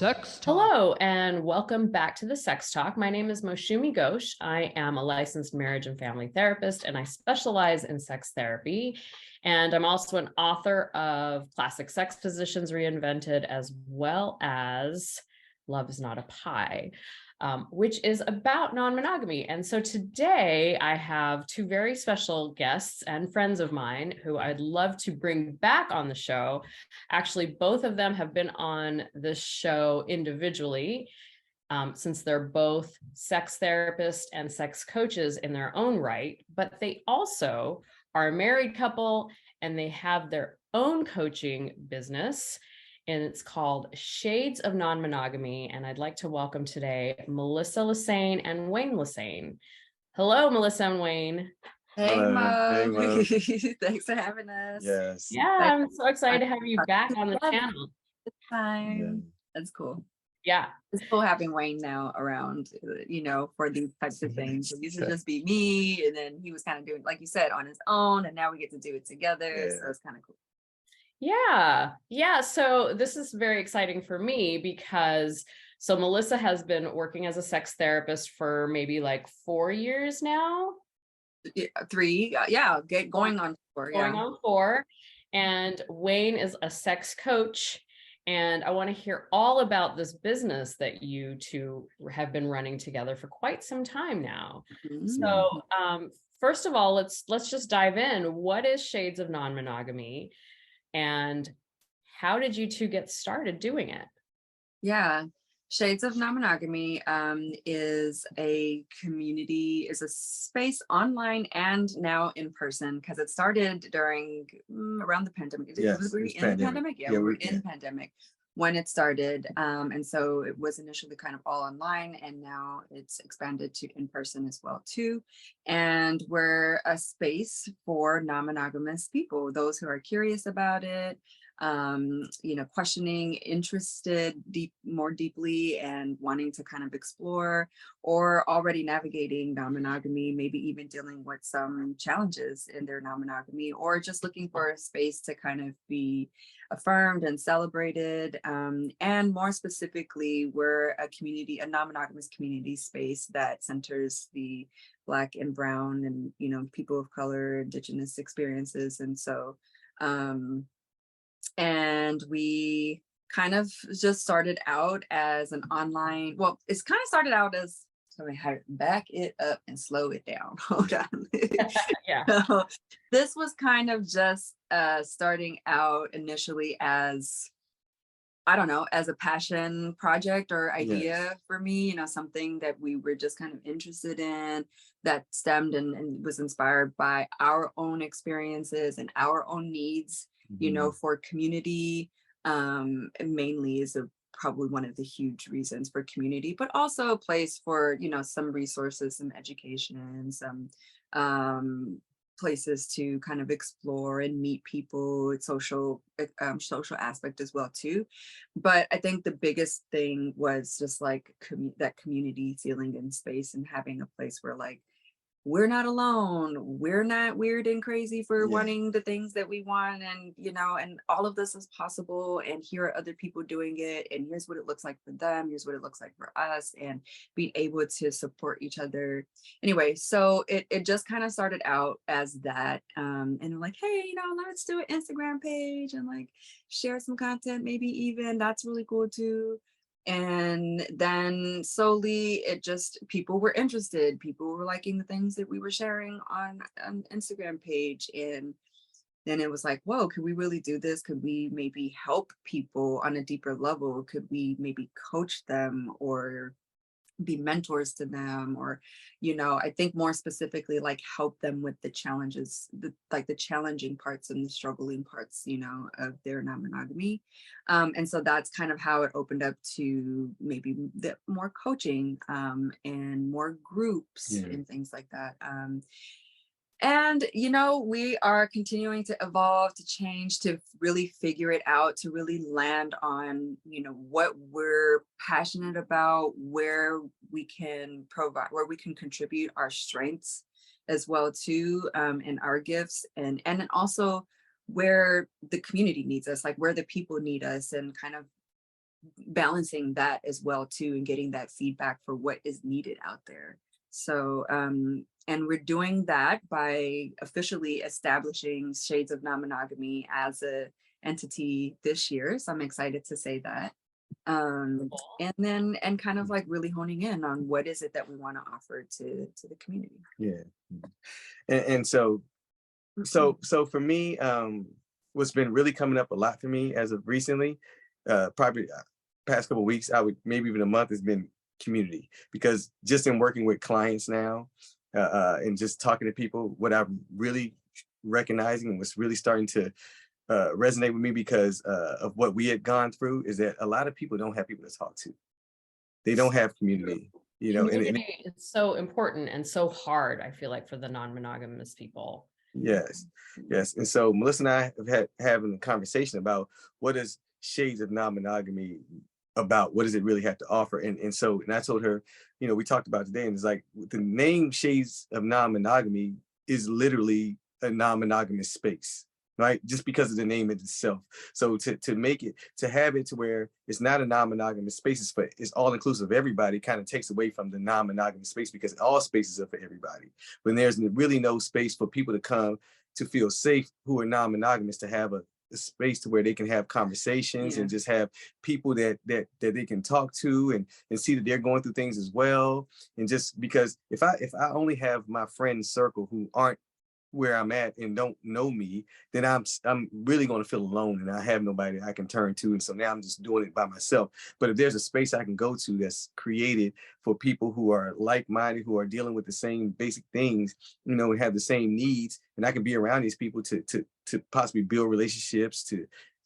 Sex Talk. Hello, and welcome back to the Sex Talk. My name is Moushumi Ghose. I am a licensed marriage and family therapist, and I specialize in sex therapy. And I'm also an author of Classic Sex Positions Reinvented, as well as Love is Not a Pie, which is about non-monogamy. And so today I have two very special guests and friends of mine who I'd love to bring back on the show. Actually, both of them have been on this show individually, since they're both sex therapists and sex coaches in their own right, but they also are a married couple and they have their own coaching business, and it's called Shades of Non-Monogamy. And I'd like to welcome today Melissa LeSane and Wayne LeSane. Hello, Melissa and Wayne. Hey, Mo. Hey, Mo. Thanks for having us. Yes. Yeah, I'm so excited to have you back on the channel. It's fine. That's cool. Yeah. It's cool having Wayne now around, for these types of things. It used to just be me, and then he was kind of doing, like you said, on his own, and now we get to do it together. So it's kind of cool. Yeah. So this is very exciting for me because Melissa has been working as a sex therapist for maybe like 4 years now. 3, going on 4. Going on 4. And Wayne is a sex coach. And I want to hear all about this business that you two have been running together for quite some time now. Mm-hmm. So first of all, let's just dive in. What is Shades of Non-Monogamy? And how did you two get started doing it? Yeah. Shades of Non-Monogamy is a community, is a space online and now in person, because it started during around the pandemic. Yes, were we in the pandemic? Yeah, we were in pandemic when it started. And so it was initially kind of all online, and now it's expanded to in person as well too. And we're a space for non-monogamous people, those who are curious about it, questioning, interested more deeply and wanting to kind of explore, or already navigating non-monogamy, maybe even dealing with some challenges in their non-monogamy, or just looking for a space to kind of be affirmed and celebrated. And more specifically, we're a community, a non-monogamous community space that centers the Black and Brown and, people of color, Indigenous experiences. And so, and we kind of just started out as an online, it's kind of started out as, so I had to back it up and slow it down. Hold on. Yeah. So this was kind of just starting out initially as, I don't know, as a passion project or idea for me, something that we were just kind of interested in, that stemmed and was inspired by our own experiences and our own needs, for community, mainly is probably one of the huge reasons for community, but also a place for, some resources, some education, some places to kind of explore and meet people, social aspect as well too. But I think the biggest thing was just like that community feeling in space, and having a place where like, we're not alone, we're not weird and crazy for wanting the things that we want, and and all of this is possible, and here are other people doing it, and here's what it looks like for them, here's what it looks like for us, and being able to support each other. Anyway, so it just kind of started out as that, and I'm like, hey, let's do an Instagram page and like share some content, maybe even that's really cool too. And then slowly people were interested, people were liking the things that we were sharing on Instagram page. And then it was like, whoa, could we really do this? Could we maybe help people on a deeper level? Could we maybe coach them or be mentors to them, or I think more specifically like help them with the challenges, the challenging parts and the struggling parts of their non-monogamy. And so that's kind of how it opened up to maybe more coaching and more groups and things like that. And, we are continuing to evolve, to change, to really figure it out, to really land on, what we're passionate about, where we can provide, where we can contribute our strengths as well too, and our gifts, and then also where the community needs us, like where the people need us, and kind of balancing that as well too, and getting that feedback for what is needed out there. So and we're doing that by officially establishing Shades of Non-Monogamy as a entity this year. So I'm excited to say that. And then kind of like really honing in on what is it that we want to offer to the community. Yeah. And so for me, what's been really coming up a lot for me as of recently, probably past couple of weeks, I would maybe even a month, has been community. Because just in working with clients now, and just talking to people, what I'm really recognizing and what's really starting to resonate with me because of what we had gone through is that a lot of people don't have people to talk to. They don't have community, you know. Community is so important and so hard, I feel like, for the non-monogamous people. Yes. And so Melissa and I have having a conversation about what is Shades of Non-Monogamy about, what does it really have to offer? And I told her, you know, we talked about today, and it's like the name Shades of Non-Monogamy is literally a non-monogamous space, right? Just because of the name itself. So to make it, to have it to where it's not a non-monogamous space, it's all inclusive of everybody, kind of takes away from the non-monogamous space, because all spaces are for everybody. When there's really no space for people to come to feel safe who are non-monogamous, to have a space to where they can have conversations and just have people that they can talk to and see that they're going through things as well. And just because if I only have my friend circle who aren't where I'm at and don't know me, then I'm really going to feel alone, and I have nobody I can turn to. And so now I'm just doing it by myself. But if there's a space I can go to that's created for people who are like-minded, who are dealing with the same basic things, you know, and have the same needs, and I can be around these people to possibly build relationships,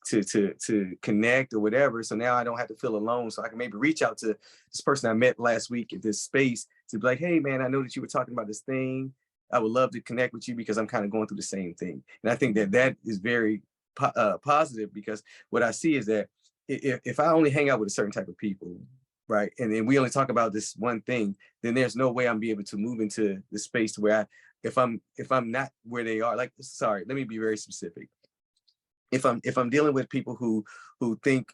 to connect or whatever. So now I don't have to feel alone. So I can maybe reach out to this person I met last week at this space to be like, hey man, I know that you were talking about this thing. I would love to connect with you because I'm kind of going through the same thing. And I think that is very positive, because what I see is that if I only hang out with a certain type of people, right, and then we only talk about this one thing, then there's no way I'm be able to move into the space to where if I'm not where they are, like, sorry, let me be very specific. If I'm dealing with people who think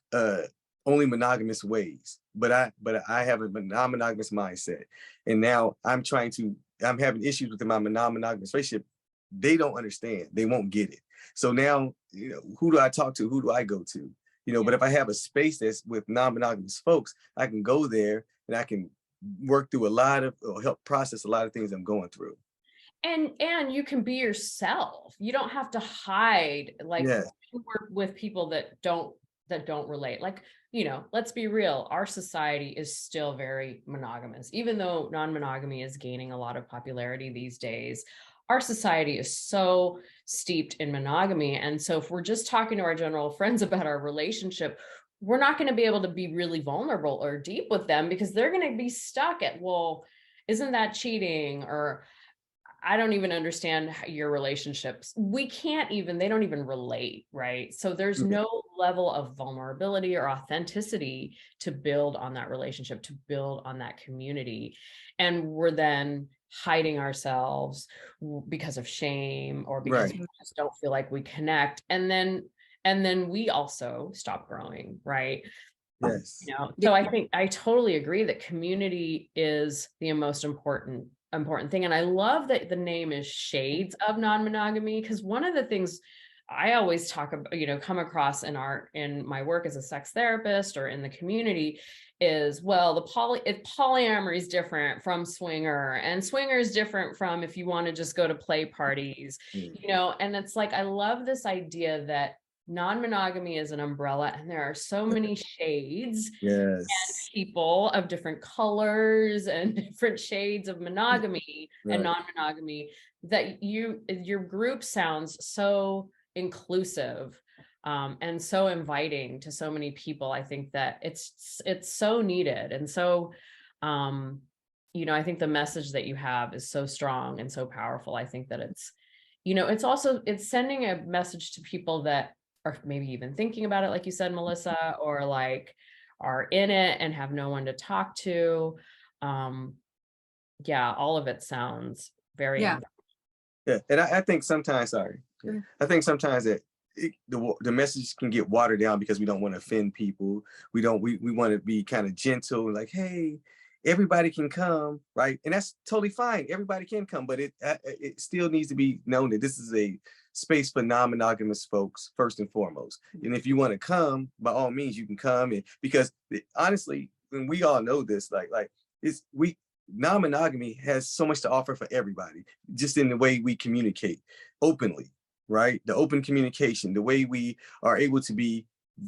only monogamous ways, but I have a non-monogamous mindset, and now I'm having issues with my non-monogamous relationship, they don't understand. They won't get it. So now, you know, who do I talk to? Who do I go to? You know, but if I have a space that's with non-monogamous folks, I can go there and I can work through or help process a lot of things I'm going through. And you can be yourself. You don't have to hide, like, work with people that don't relate. Like, you know, let's be real, our society is still very monogamous. Even though non-monogamy is gaining a lot of popularity these days, our society is so steeped in monogamy. And so if we're just talking to our general friends about our relationship, we're not going to be able to be really vulnerable or deep with them, because they're going to be stuck at, well, isn't that cheating? Or I don't even understand your relationships. They don't even relate, right? So there's no level of vulnerability or authenticity to build on that relationship, to build on that community. And we're then hiding ourselves because of shame, or because we just don't feel like we connect. And then we also stop growing, right? Yes. You know, so I think I totally agree that community is the most important thing. And I love that the name is Shades of Non-Monogamy, because one of the things I always talk about, you know, come across in my work as a sex therapist or in the community is, well, polyamory is different from swinger, and swinger is different from if you want to just go to play parties, you know. And it's like, I love this idea that non-monogamy is an umbrella, and there are so many shades and people of different colors and different shades of monogamy and non-monogamy, that your group sounds so inclusive and so inviting to so many people. I think that it's so needed. And so you know, I think the message that you have is so strong and so powerful. I think that it's, you know, it's sending a message to people that are maybe even thinking about it, like you said, Melissa, or like are in it and have no one to talk to. Yeah, all of it sounds very and I think sometimes, I think sometimes that the message can get watered down because we don't want to offend people. We want to be kind of gentle, like, hey, everybody can come, right? And that's totally fine. Everybody can come, but it still needs to be known that this is a space for non-monogamous folks first and foremost. And if you want to come, by all means, you can come. And because honestly, and we all know this, non-monogamy has so much to offer for everybody, just in the way we communicate openly, right? The open communication, the way we are able to be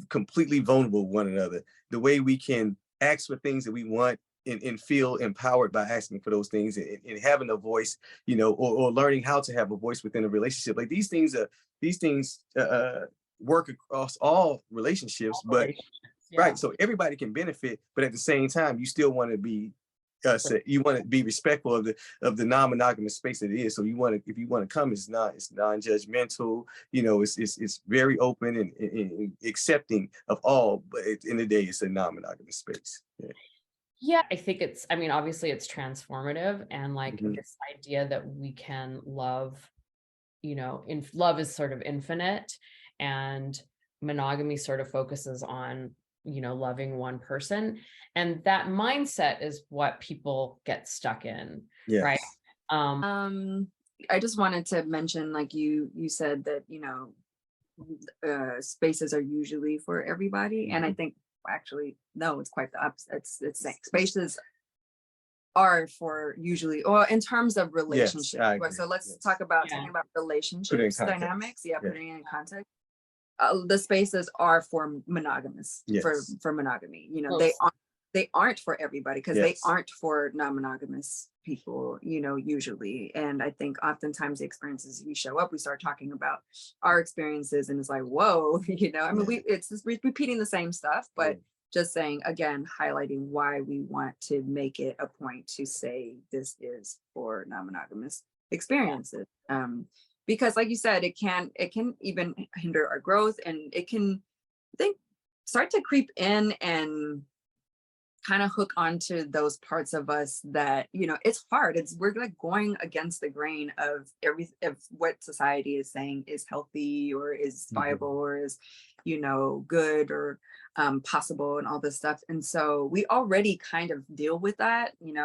completely vulnerable with one another, the way we can ask for things that we want and feel empowered by asking for those things, and having a voice, or learning how to have a voice within a relationship. Like these things work across all relationships, but Yeah. right. So everybody can benefit, but at the same time, you still want to be you want to be respectful of the non-monogamous space that it is. So if you want to come, it's non-judgmental, it's very open and accepting of all, but at the end of the day, it's a non-monogamous space. Yeah, I think obviously it's transformative, and like this idea that we can love, love is sort of infinite, and monogamy sort of focuses on, loving one person. And that mindset is what people get stuck in. Yes. Right. I just wanted to mention, like you said that, spaces are usually for everybody. And I think actually, no, it's quite the opposite. It's spaces are for usually, or in terms of relationships. Yes, so let's talk about talking about relationships dynamics. Putting it in context. The spaces are for monogamous, for monogamy. They aren't for everybody, because they aren't for non-monogamous people, usually. And I think oftentimes the experiences we show up, we start talking about our experiences, and it's like, whoa, it's just repeating the same stuff, but just saying, again, highlighting why we want to make it a point to say this is for non-monogamous experiences. Because like you said, it can even hinder our growth, and it can, I think, start to creep in and kind of hook onto those parts of us that, it's hard. We're like going against the grain of what society is saying is healthy, or is viable, or is, good, or possible, and all this stuff. And so we already kind of deal with that, and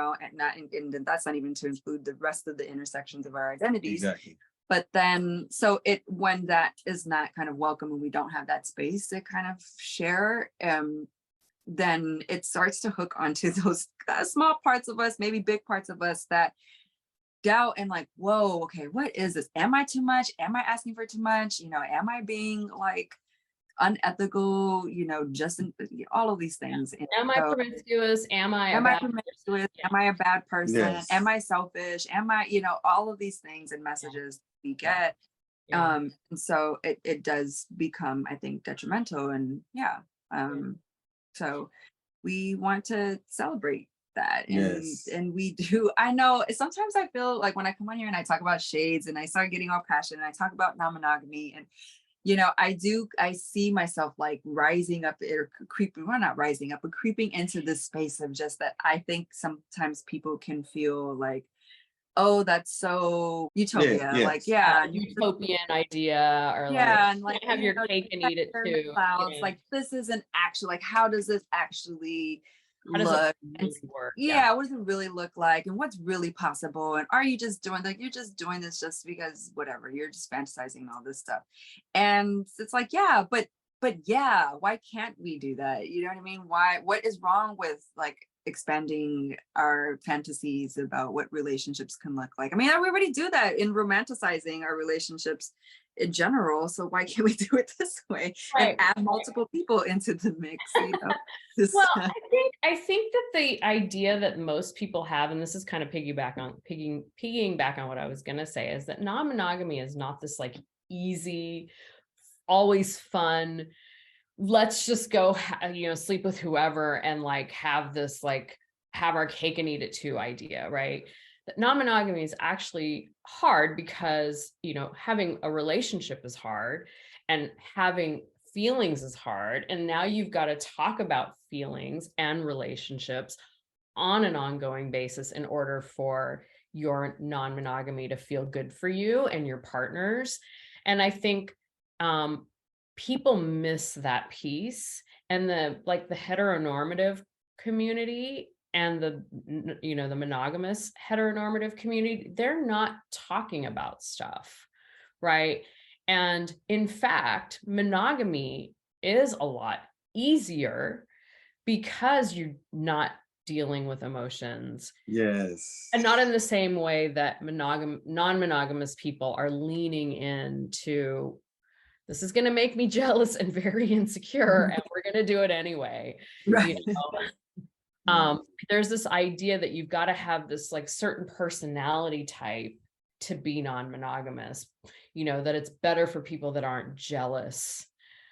that's not even to include the rest of the intersections of our identities. Exactly. But then, when that is not kind of welcome, and we don't have that space to kind of share, then it starts to hook onto those small parts of us, maybe big parts of us, that doubt and like, whoa, okay, what is this? Am I too much? Am I asking for too much? Am I being like unethical? Just all of these things. Am I promiscuous? Am I promiscuous? Am I a bad person? Yes. Am I selfish? Am I, all of these things and messages we get. And so it does become, I think, detrimental. And so we want to celebrate that. And we do. I know sometimes I feel like when I come on here and I talk about shades and I start getting all passionate and I talk about non-monogamy, and I see myself like rising up, or creeping, well, not rising up, but creeping into this space of just that. I think sometimes people can feel like, oh, that's so utopia, utopian idea, or like have your cake and eat it too. Clouds, like this isn't actually, like, how does this actually look? Really work? What does it really look like, and what's really possible? And are you just doing, like, you're just doing this just because whatever, you're just fantasizing all this stuff? And it's like, but why can't we do that? You know what I mean? What is wrong with like expanding our fantasies about what relationships can look like? I mean, we already do that in romanticizing our relationships in general, so why can't we do it this way and add multiple people into the mix? Well, I think that the idea that most people have, and this is kind of piggying back on what I was going to say, is that non-monogamy is not this like easy, always fun, let's just go, sleep with whoever and like have this, like, have our cake and eat it too idea, right? That non-monogamy is actually hard because, having a relationship is hard, and having feelings is hard. And now you've got to talk about feelings and relationships on an ongoing basis in order for your non-monogamy to feel good for you and your partners. And I think, people miss that piece, and the heteronormative community and the monogamous heteronormative community, they're not talking about stuff, right? And in fact, monogamy is a lot easier because you're not dealing with emotions, Yes. and not in the same way that non-monogamous people are leaning into, this is going to make me jealous and very insecure, and we're going to do it anyway. Right. There's this idea that you've got to have this like certain personality type to be non-monogamous, that it's better for people that aren't jealous,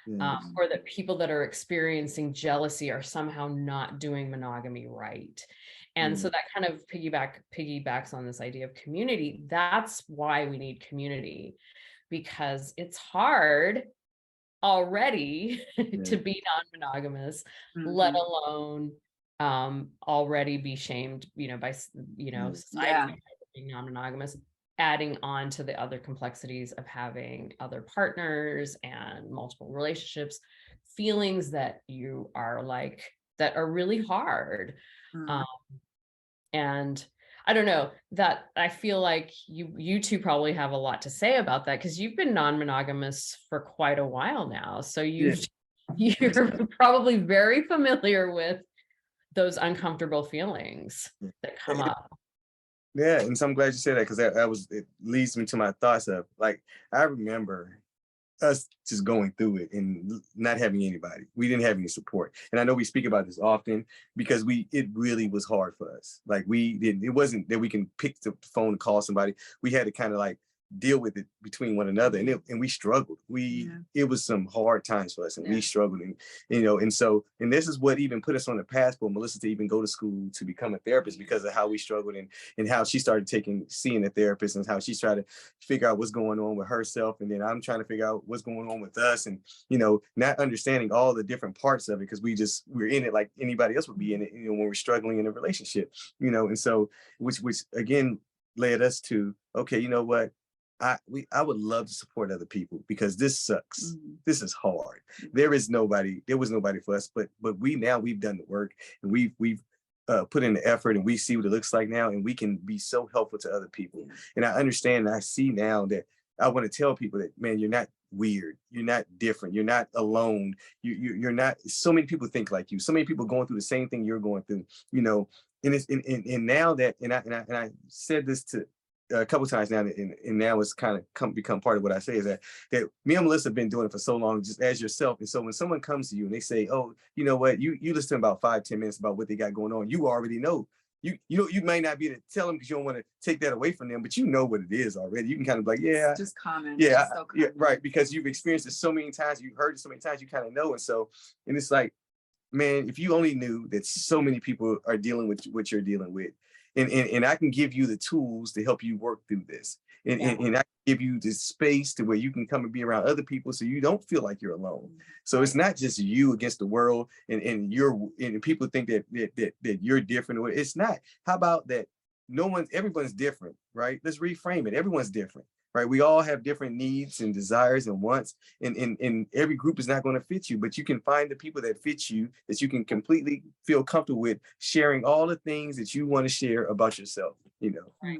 or that people that are experiencing jealousy are somehow not doing monogamy right. And so that kind of piggybacks on this idea of community. That's why we need community, because it's hard already to be non-monogamous, let alone already be shamed, by society for being non-monogamous, adding on to the other complexities of having other partners and multiple relationships, feelings that you are like, that are really hard. And I don't know, that I feel like you two probably have a lot to say about that, because you've been non-monogamous for quite a while now. So you're probably very familiar with those uncomfortable feelings that come up. Yeah, and so I'm glad you said that, because it leads me to my thoughts of, like, I remember us just going through it and not having anybody. We didn't have any support. And I know we speak about this often, because it really was hard for us. Like, it wasn't that we can pick the phone and call somebody. We had to kind of like deal with it between one another, and we struggled. It was some hard times for us, and we struggled, and and this is what even put us on the path for Melissa to even go to school to become a therapist, because of how we struggled, and how she started seeing a therapist, and how she tried to figure out what's going on with herself, and then I'm trying to figure out what's going on with us, and not understanding all the different parts of it, because we're in it like anybody else would be in it, when we're struggling in a relationship, and so which again led us to, okay, you know what, I would love to support other people, because this sucks. This is hard. There was nobody for us, but we've done the work, and we've put in the effort, and we see what it looks like now, and we can be so helpful to other people. And I understand, and I see now that I want to tell people that, man, you're not weird, you're not different, you're not alone, you're not, so many people think like you, so many people going through the same thing you're going through, and it's and now that, and I said this to a couple of times now, and now it's kind of become part of what I say, is that me and Melissa have been doing it for so long, just as yourself. And so when someone comes to you and they say, oh, you know what, you listen to about 5-10 minutes about what they got going on, you already know. You might not be able to tell them, because you don't want to take that away from them, but you know what it is already. You can kind of like, yeah, it's just common. Yeah, so common. Yeah, right, because you've experienced it so many times, you've heard it so many times, you kind of know. And it's like, man, if you only knew that so many people are dealing with what you're dealing with, and I can give you the tools to help you work through this, and I can give you the space to where you can come and be around other people, so you don't feel like you're alone. So it's not just you against the world, and people think that you're different. It's not. How about that? Everyone's different, right? Let's reframe it. Everyone's different. Right, we all have different needs and desires and wants, and every group is not going to fit you, but you can find the people that fit you, that you can completely feel comfortable with sharing all the things that you want to share about yourself. Right.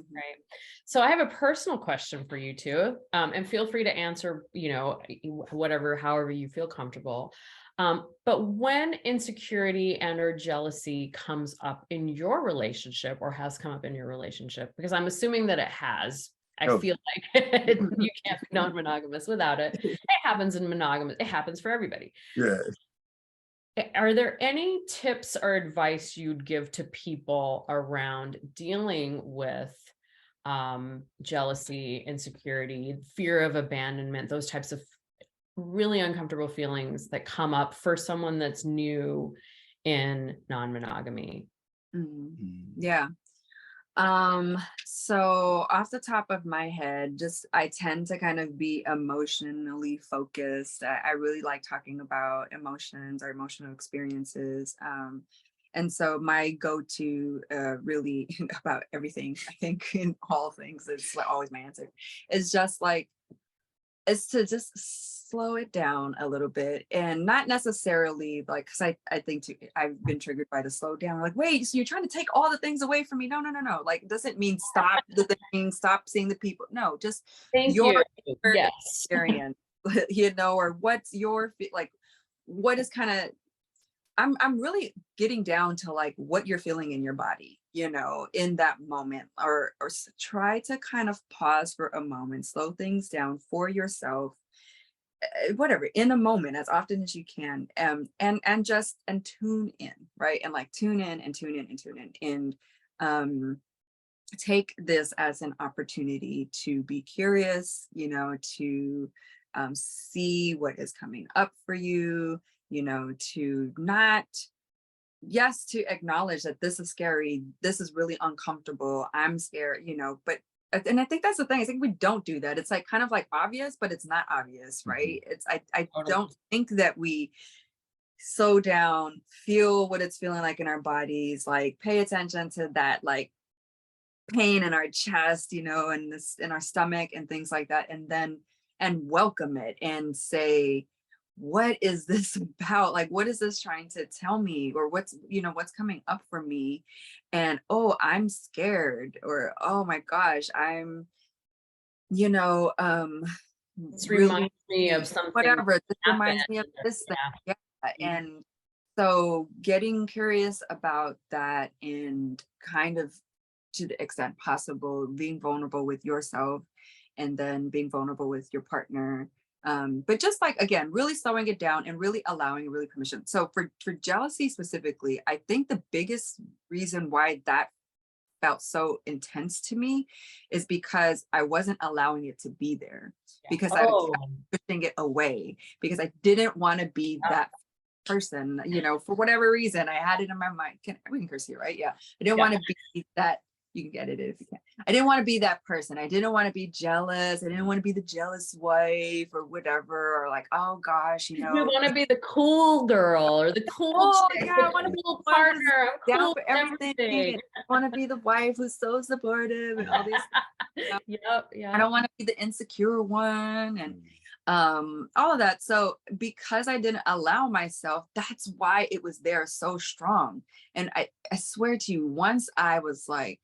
So I have a personal question for you too, and feel free to answer, however you feel comfortable. But when insecurity and or jealousy comes up in your relationship, or has come up in your relationship, because I'm assuming that it has. I feel like you can't be non-monogamous without it. It happens in monogamous. It happens for everybody. Yeah. Are there any tips or advice you'd give to people around dealing with jealousy, insecurity, fear of abandonment, those types of really uncomfortable feelings that come up for someone that's new in non-monogamy? Yeah. So off the top of my head, I tend to kind of be emotionally focused. I really like talking about emotions or emotional experiences. And so my go-to really about everything, I think in all things, it's always my answer, is just like, is to just slow it down a little bit, and not necessarily like, because I think too, I've been triggered by the slow down. Like, wait, so you're trying to take all the things away from me? No, no, no, no. Like, it doesn't mean stop the things, stop seeing the people. No, just Thank your you. Yes. experience, you know, or what's your like, what is kind of, I'm really getting down to like what you're feeling in your body, you know, in that moment, or try to kind of pause for a moment, slow things down for yourself, whatever, in a moment, as often as you can, and just, and tune in, right? And like tune in and tune in and tune in, and take this as an opportunity to be curious, you know, to see what is coming up for you, you know, to not, yes, to acknowledge that this is scary, this is really uncomfortable, I'm scared, you know, but, and I think that's the thing, I think we don't do that. It's like kind of like obvious, but it's not obvious, right? It's, I don't think that we slow down, feel what it's feeling like in our bodies, like pay attention to that, like pain in our chest, you know, and this in our stomach and things like that, and then, and welcome it and say, what is this about? Like, what is this trying to tell me? Or what's, you know, what's coming up for me? And, oh, I'm scared, or, oh my gosh, I'm, you know, This really, reminds me of something whatever, this reminds happened. me of this thing. Yeah. Yeah. And so getting curious about that, and kind of, to the extent possible, being vulnerable with yourself, and then being vulnerable with your partner. But just like, again, really slowing it down and really allowing, really permission. So for jealousy specifically, I think the biggest reason why that felt so intense to me is because I wasn't allowing it to be there, because I was pushing it away, because I didn't want to be that person, you know, for whatever reason. I had it in my mind. We can curse here, right? Yeah. I didn't want to be that. You can get it if you can. I didn't want to be that person. I didn't want to be jealous. I didn't want to be the jealous wife or whatever, or like, oh gosh, you know. We want to be the cool girl or the cool chick, yeah, I the want to be cool the one who's partner. I'm down cool for with everything. everything. I want to be the wife who's so supportive and all these. Yep. I don't want to be the insecure one, and all of that. So because I didn't allow myself, that's why it was there so strong. And I swear to you, once I was like,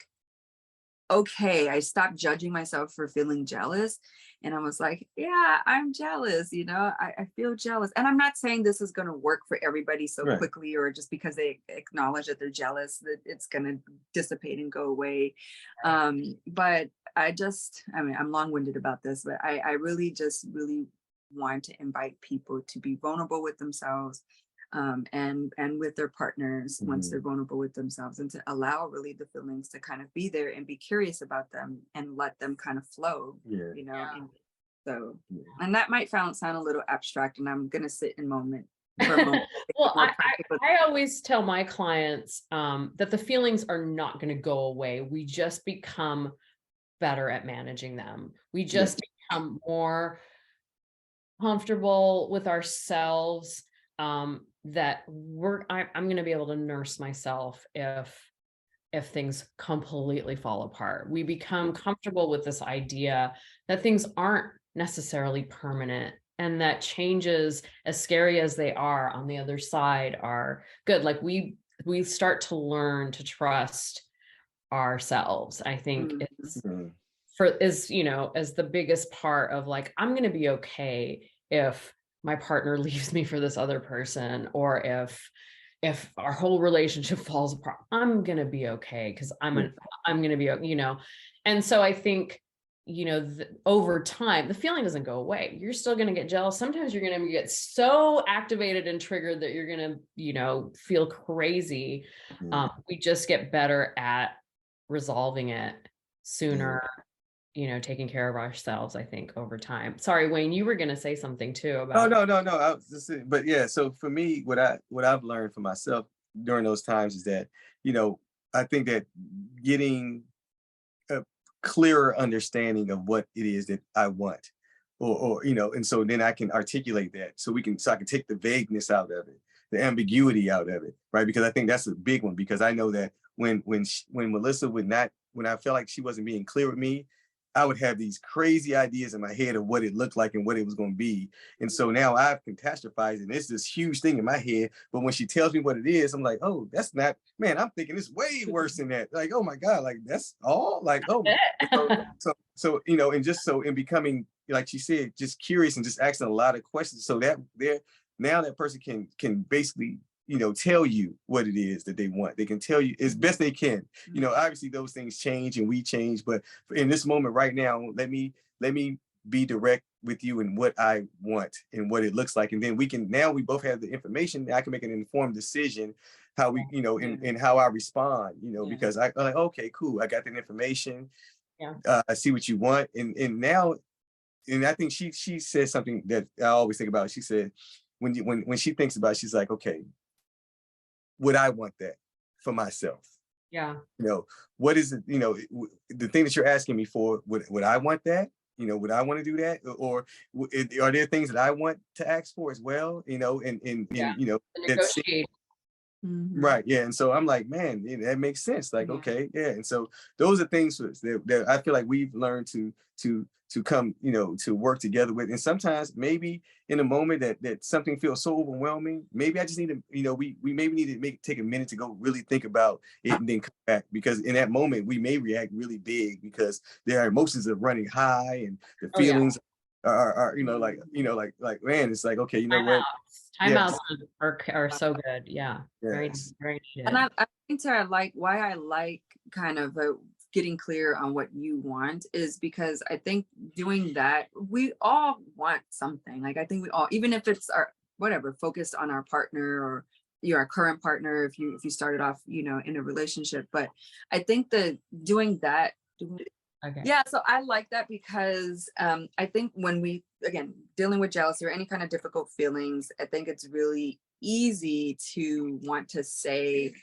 okay, I stopped judging myself for feeling jealous. And I was like, yeah, I'm jealous, you know, I feel jealous. And I'm not saying this is going to work for everybody so quickly, or just because they acknowledge that they're jealous, that it's going to dissipate and go away. But I mean, I'm long-winded about this, but I really just really want to invite people to be vulnerable with themselves, and with their partners once they're vulnerable with themselves, and to allow really the feelings to kind of be there, and be curious about them, and let them kind of flow, you know. And so, and that might sound a little abstract, and I'm gonna sit in moment for a moment. Well, I always tell my clients that the feelings are not going to go away. We just become better at managing them. We just become more comfortable with ourselves, that I'm going to be able to nurse myself if things completely fall apart. We become comfortable with this idea that things aren't necessarily permanent, and that changes, as scary as they are, on the other side are good. Like we start to learn to trust ourselves. I think is, you know, as the biggest part of like, I'm going to be okay if my partner leaves me for this other person, or if our whole relationship falls apart, I'm going to be okay, because I'm going to be, you know. And so I think, you know, over time, the feeling doesn't go away. You're still going to get jealous. Sometimes you're going to get so activated and triggered that you're going to, you know, feel crazy. We just get better at resolving it sooner, you know, taking care of ourselves, I think, over time. Sorry, Wayne, you were going to say something too about. No. I was just saying, but yeah. So for me, what I've learned for myself during those times is that, you know, I think that getting a clearer understanding of what it is that I want, or you know, and so then I can articulate that, so I can take the vagueness out of it, the ambiguity out of it, right? Because I think that's a big one, because I know that when Melissa when I felt like she wasn't being clear with me, I would have these crazy ideas in my head of what it looked like and what it was going to be. And so now I've catastrophized and it's this huge thing in my head. But when she tells me what it is, I'm like, oh, that's not, man, I'm thinking it's way worse than that. Like, oh my God, like that's all, like, oh my. So, and just so in becoming, like she said, just curious and just asking a lot of questions. So that now that person can basically, tell you what it is that they want. They can tell you as best they can. Obviously those things change and we change, but in this moment right now, let me be direct with you in what I want and what it looks like. And then we both have the information. I can make an informed decision how we, and how I respond, because I like, okay, cool. I got that information. Yeah. I see what you want. And now, and I think she said something that I always think about. She said, when she thinks about it, she's like, okay, would I want that for myself? Yeah. What is it, the thing that you're asking me for, would I want that? Would I want to do that? Or are there things that I want to ask for as well? And negotiate. Right. Yeah. And so I'm like, man, that makes sense. Like, okay. Yeah. And so those are things that I feel like we've learned to come, to work together with. And sometimes maybe in a moment that something feels so overwhelming, maybe I just need to, we maybe need to take a minute to go really think about it and then come back, because in that moment we may react really big because our emotions are running high and the feelings are like, man, it's like, okay, what? Timeouts are so good. Yeah. Yes. Very needed. And I think why I like kind of getting clear on what you want is because I think doing that, we all want something. Like, I think we all, even if it's our whatever, focused on our partner or your current partner, if you started off, in a relationship. But I think that doing that. Okay. Yeah, so I like that because I think when we, again, dealing with jealousy or any kind of difficult feelings, I think it's really easy to want to say,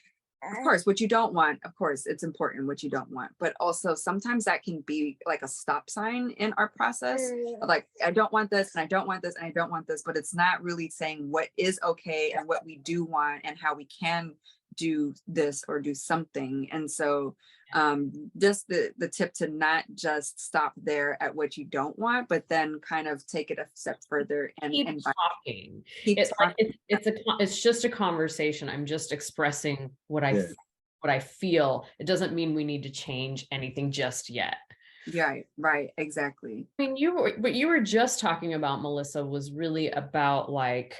of course, what you don't want, of course, it's important what you don't want, but also sometimes that can be like a stop sign in our process of like, I don't want this and I don't want this and I don't want this, but it's not really saying what is okay and what we do want and how we can do this or do something. And so just the tip to not just stop there at what you don't want, but then kind of take it a step further and keep talking. It's just a conversation. I'm just expressing what I feel. It doesn't mean we need to change anything just yet. Yeah, right, exactly. I mean, what you were just talking about, Melissa, was really about like,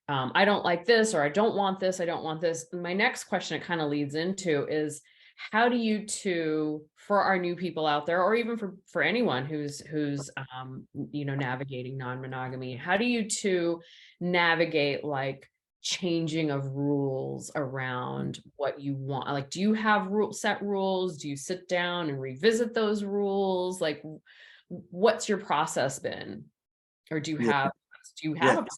I don't like this, or I don't want this, I don't want this. And my next question, it kind of leads into, is how do you two, for our new people out there, or even for anyone who's navigating non-monogamy, how do you two navigate like changing of rules around what you want? Like, do you have set rules? Do you sit down and revisit those rules? Like, what's your process been? Or do you have a process?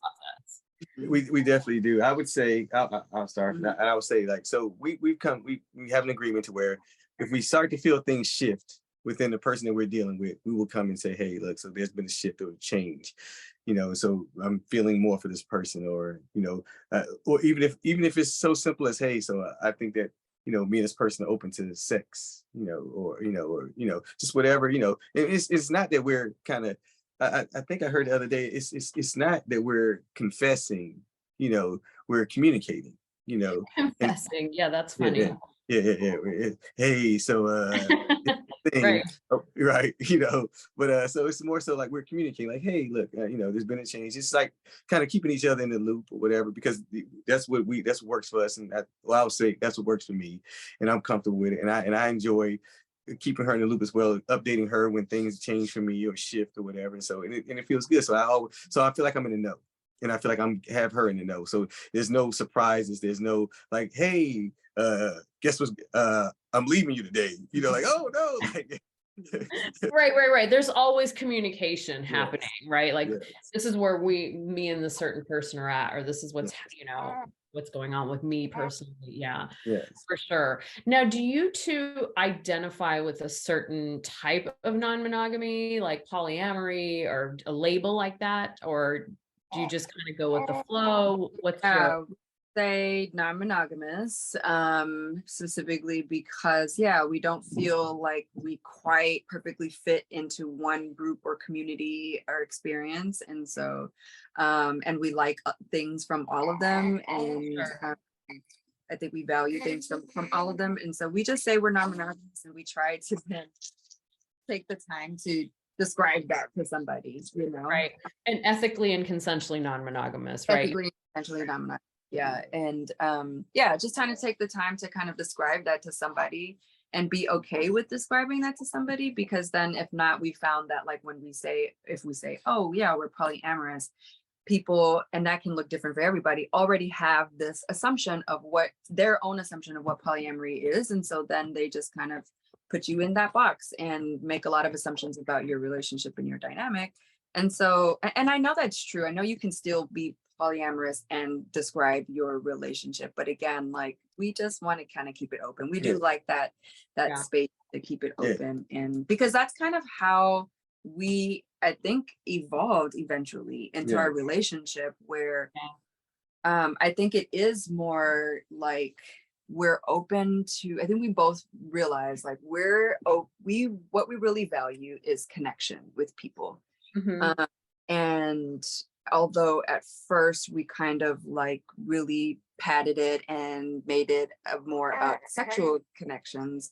We definitely do. I would say I'll start. And I would say, like, so we have an agreement to where if we start to feel things shift within the person that we're dealing with, we will come and say, hey, look, so there's been a shift or a change, so I'm feeling more for this person, or or even if it's so simple as, hey, so I think that me and this person are open to sex, or just whatever, it's not that we're kind of, I think I heard the other day, it's not that we're confessing, we're communicating, confessing. Yeah, that's funny. Yeah. Hey, so thing, right. Right, but so it's more so like we're communicating, like, hey, look, there's been a change. It's like kind of keeping each other in the loop or whatever, because that's what works for us, and I would say that's what works for me, and I'm comfortable with it, and I enjoy keeping her in the loop as well, updating her when things change for me or shift or whatever. So and it feels good. So I feel like I'm in the know, and I feel like have her in the know. So there's no surprises. There's no like, hey, guess what? I'm leaving you today. Like, oh no, like. Right. There's always communication happening, right? Like, this is where me and the certain person are at, or this is what's what's going on with me personally. Yeah, for sure. Now, do you two identify with a certain type of non-monogamy, like polyamory or a label like that, or do you just kind of go with the flow? What's your say non-monogamous, specifically because, yeah, we don't feel like we quite perfectly fit into one group or community or experience. And so, and we like things from all of them. And I think we value things from all of them. And so we just say we're non-monogamous, and we try to then take the time to describe that to somebody, you know? Right. And ethically and consensually non-monogamous, right? Ethically and essentially non-monogamous. Yeah. And yeah, just trying to take the time to kind of describe that to somebody and be okay with describing that to somebody, because then if not, we found that like when we say, if we say, oh yeah, we're polyamorous, people, and that can look different for everybody, already have this assumption of what their own assumption of what polyamory is. And so then they just kind of put you in that box and make a lot of assumptions about your relationship and your dynamic. And so, and I know that's true. I know you can still be polyamorous and describe your relationship, but again, like we just want to kind of keep it open. We do like that space to keep it open. And because that's kind of how we, I think, evolved eventually into our relationship, where I think it is more like we're open to, I think we both realize like what we really value is connection with people. And although at first we kind of like really padded it and made it more about sexual connections,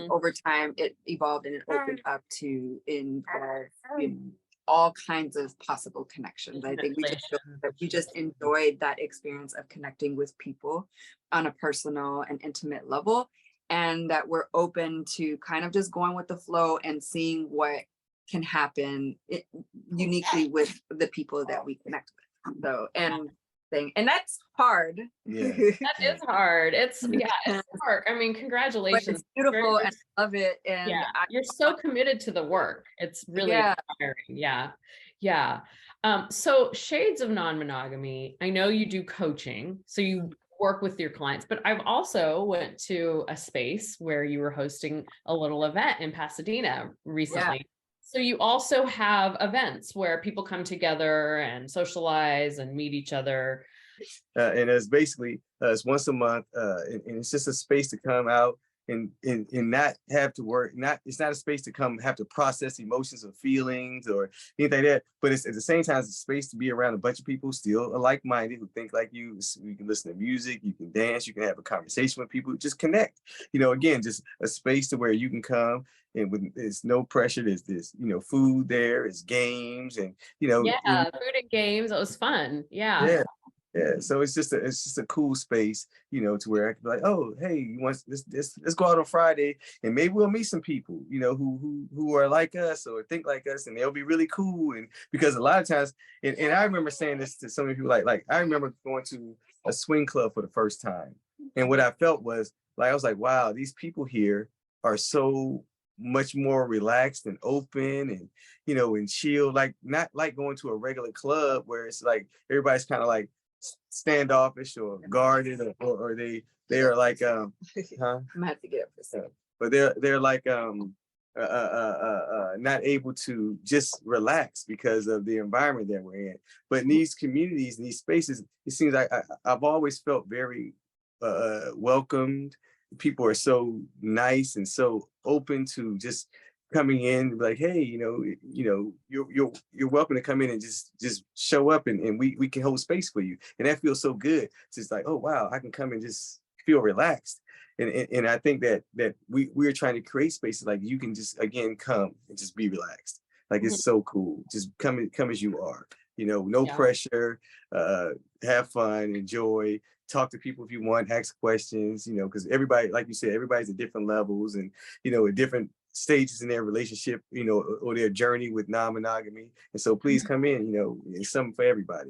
over time it evolved and it opened up to involve, you know, all kinds of possible connections. I think we just enjoyed that experience of connecting with people on a personal and intimate level, and that we're open to kind of just going with the flow and seeing what can happen uniquely with the people that we connect with. So, and that's hard. That is hard. It's hard. I mean, congratulations. But it's beautiful and I love it. And you're so committed to the work. It's really inspiring. Yeah. So Shades of Non-Monogamy, I know you do coaching, so you work with your clients, but I've also went to a space where you were hosting a little event in Pasadena recently. So you also have events where people come together and socialize and meet each other. And it's basically it's once a month, and it's just a space to come out and not have to work. It's not a space to come have to process emotions or feelings or anything like that. But it's at the same time, it's a space to be around a bunch of people still like-minded who think like you. You can listen to music, you can dance, you can have a conversation with people, just connect. You know, again, just a space to where you can come. And with it's no pressure, there's this, you know, food there, it's games, and you know, food and games. It was fun. Yeah. So it's just a cool space, you know, to where I can be like, oh, hey, you want this let's go out on Friday and maybe we'll meet some people, you know, who are like us or think like us, and they'll be really cool. And because a lot of times, and I remember saying this to some of you, like I remember going to a swing club for the first time, and what I felt was like I was like, wow, these people here are so much more relaxed and open and, you know, and chill, like not like going to a regular club where it's like everybody's kind of like standoffish or guarded or they are like I'm gonna have to get up for a second. But they're like not able to just relax because of the environment that we're in. But in these communities, in these spaces, it seems like I've always felt very welcomed. People are so nice and so open to just coming in, like, hey, you know, you're welcome to come in and just show up, and we can hold space for you, and that feels so good. It's just like, oh wow, I can come and just feel relaxed, and I think that we're trying to create spaces like you can just again come and just be relaxed. Like it's so cool. Just come as you are. You know, no pressure. Have fun, enjoy. Talk to people if you want, ask questions, you know, because everybody, like you said, everybody's at different levels and, you know, at different stages in their relationship, you know, or their journey with non-monogamy. And so please come in, you know, it's something for everybody.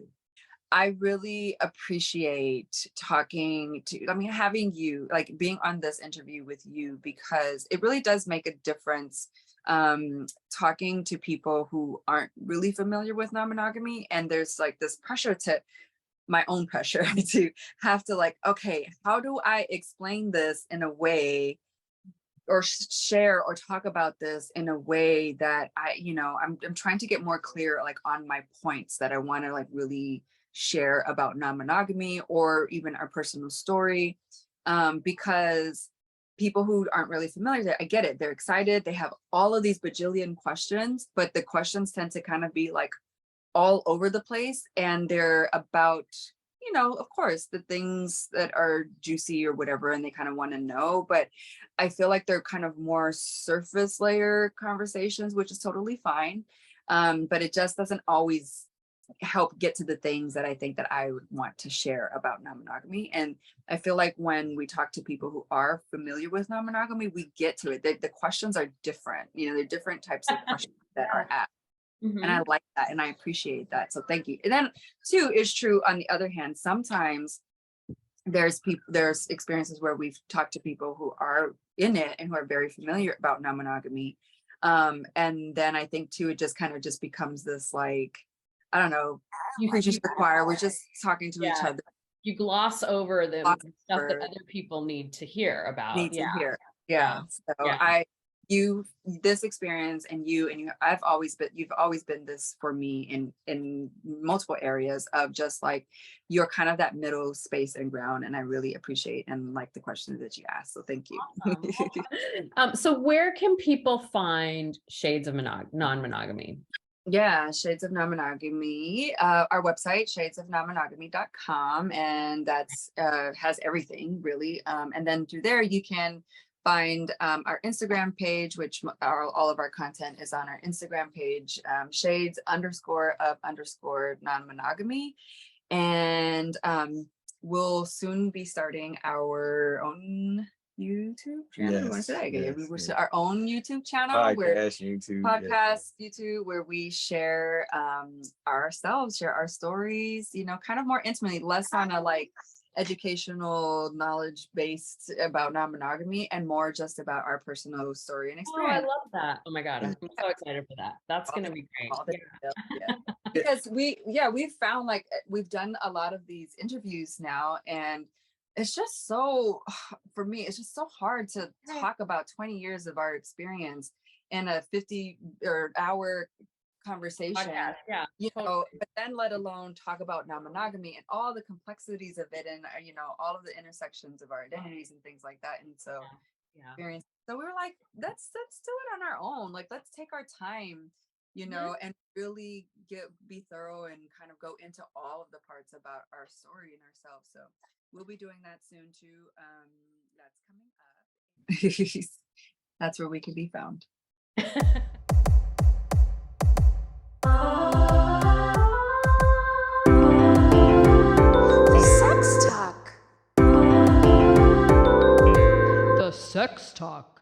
I really appreciate having you, like being on this interview with you, because it really does make a difference talking to people who aren't really familiar with non-monogamy. And there's like this pressure my own pressure to have to like, okay, how do I explain this in a way or share or talk about this in a way that I'm trying to get more clear like on my points that I want to like really share about non-monogamy or even our personal story, because people who aren't really familiar, I get it, they're excited, they have all of these bajillion questions, but the questions tend to kind of be like all over the place, and they're about, you know, of course, the things that are juicy or whatever, and they kind of want to know, but I feel like they're kind of more surface layer conversations, which is totally fine. But it just doesn't always help get to the things that I think that I would want to share about non-monogamy. And I feel like when we talk to people who are familiar with non-monogamy, we get to it. The questions are different, you know, they're different types of questions that are asked. And I like that and I appreciate that. So thank you. And then too, is true on the other hand, sometimes there's experiences where we've talked to people who are in it and who are very familiar about non-monogamy. And then I think too, it just kind of just becomes this like, I don't know, preaching to the choir. We're just talking to each other. You gloss over the stuff that other people need to hear about. Yeah. So this experience and you've always been this for me in multiple areas of just like, you're kind of that middle space and ground. And I really appreciate and like the questions that you asked. So thank you. Awesome. So where can people find Shades of Non-Monogamy? Yeah, Shades of Non-Monogamy, our website, shadesofnonmonogamy.com, and that's has everything really. And then through there you can find our Instagram page, which all of our content is on our Instagram page, shades_of_non-monogamy. And we'll soon be starting our own YouTube channel. Our own YouTube channel, podcast, YouTube, where we share ourselves, share our stories, you know, kind of more intimately, less on a like educational knowledge based about non-monogamy and more just about our personal story and experience. Oh, I love that. Oh my God, I'm so excited for that. That's going to be great. Because we've found like we've done a lot of these interviews now, and it's just so, for me, it's just so hard to talk about 20 years of our experience in a 50-hour conversation, you know, but then let alone talk about non-monogamy and all the complexities of it, and you know, all of the intersections of our identities and things like that. And so experience. So we were like, let's do it on our own. Like, let's take our time, you know, and really be thorough and kind of go into all of the parts about our story and ourselves. So we'll be doing that soon too. That's coming up. That's where we can be found. The Sex Talk.